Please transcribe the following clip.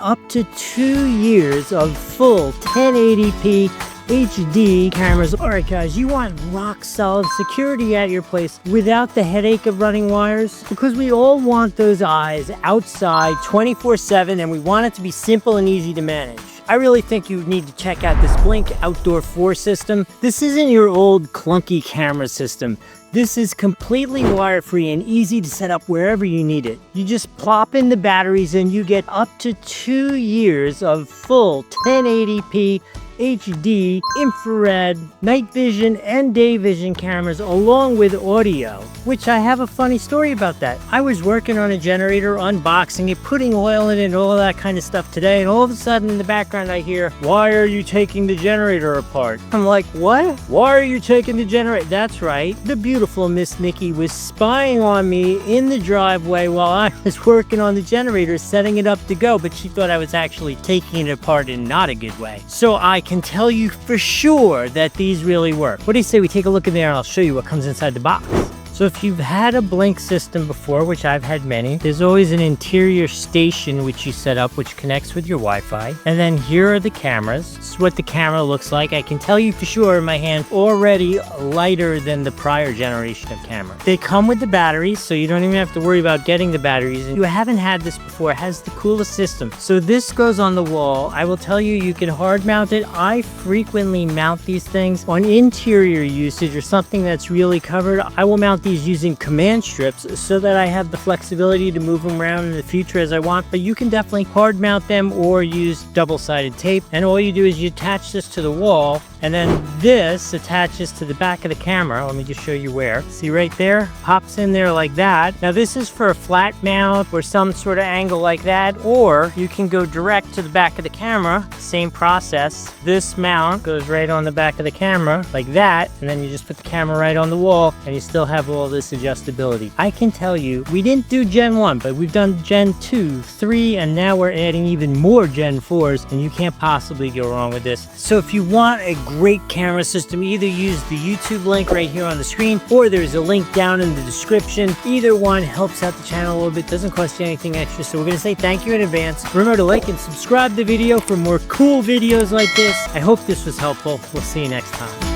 Up to 2 years of full 1080p HD cameras. Alright guys, you want rock solid security at your place without the headache of running wires? Because we all want those eyes outside 24/7 and we want it to be simple and easy to manage. I really think you need to check out this Blink Outdoor 4 system. This isn't your old clunky camera system. This is completely wire-free and easy to set up wherever you need it. You just plop in the batteries and you get up to 2 years of full 1080p HD, infrared, night vision, and day vision cameras along with audio, which I have a funny story about that. I was working on a generator, unboxing it, putting oil in it, and all that kind of stuff today, and all of a sudden in the background I hear, "Why are you taking the generator apart?" I'm like, what? Why are you taking the generator? That's right, the beautiful Miss Nikki was spying on me in the driveway while I was working on the generator, setting it up to go, but she thought I was actually taking it apart in not a good way. So I can tell you for sure that these really work. What do you say we take a look in there and I'll show you what comes inside the box? So if you've had a Blink system before, which I've had many, there's always an interior station which you set up which connects with your Wi-Fi. And then here are the cameras. This is what the camera looks like. I can tell you for sure in my hand, already lighter than the prior generation of cameras. They come with the batteries, so you don't even have to worry about getting the batteries. If you haven't had this before, it has the coolest system. So this goes on the wall. I will tell you, you can hard mount it. I frequently mount these things on interior usage or something that's really covered. I will mount these using command strips so that I have the flexibility to move them around in the future as I want, but you can definitely hard mount them or use double-sided tape, and all you do is you attach this to the wall, and then this attaches to the back of the camera. Let me just show you where. See right there? Pops in there like that. Now this is for a flat mount or some sort of angle like that, or you can go direct to the back of the camera. Same process. This mount goes right on the back of the camera like that, and then you just put the camera right on the wall and you still have all this adjustability. I can tell you, we didn't do Gen 1, but we've done Gen 2, 3, and now we're adding even more Gen 4s, and you can't possibly go wrong with this. So if you want a great camera system, either use the YouTube link right here on the screen, or there's a link down in the description. Either one helps out the channel a little bit, doesn't cost you anything extra, so we're going to say thank you in advance. Remember to like and subscribe the video for more cool videos like this. I hope this was helpful. We'll see you next time.